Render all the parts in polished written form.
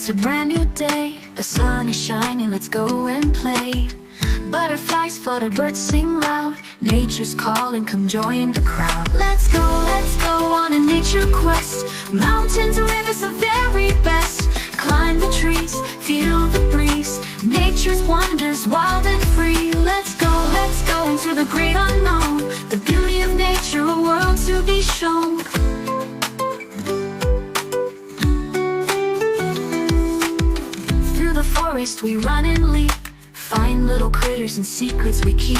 It's a brand new day, the sun is shining, let's go and play. Butterflies flutter, birds sing loud, nature's calling, come join the crowd. Let's go on a nature quest. Mountains and rivers, the very best. Climb the trees, feel the breeze, nature's wonders, wild and free. Let's go into the great unknown, the beauty of nature, a world to be shown. Through the forest we run and leap, find little critters and secrets we keep.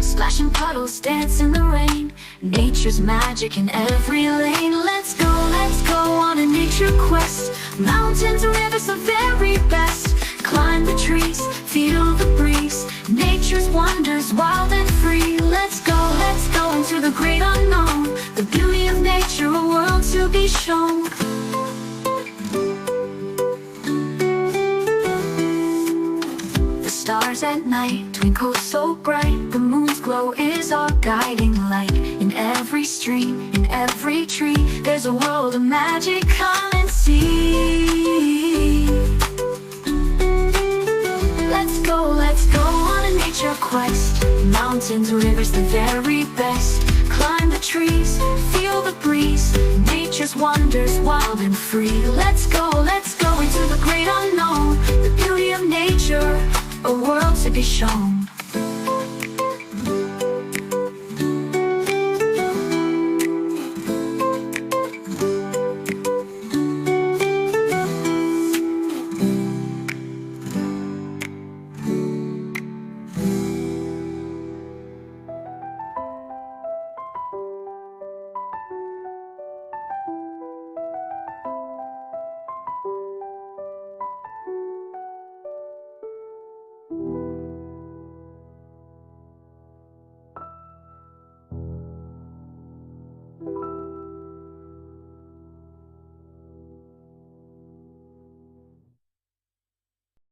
Splashing puddles, dance in the rain, nature's magic in every lane. Let's go on a nature quest. Mountains and rivers, the very best. Climb the trees, feel the breeze, nature's wonders, wild and free. Let's go into the great unknown, the beauty of nature, a world to be shown. The stars at night twinkle so bright, the moon's glow is our guiding light. In every stream, in every tree, there's a world of magic, come and see. Let's go on a nature quest. Mountains, rivers, the very best. Climb the trees, feel the breeze, nature's wonders, wild and free. Let's go into the great unknown, the beauty of nature, a world to be shown.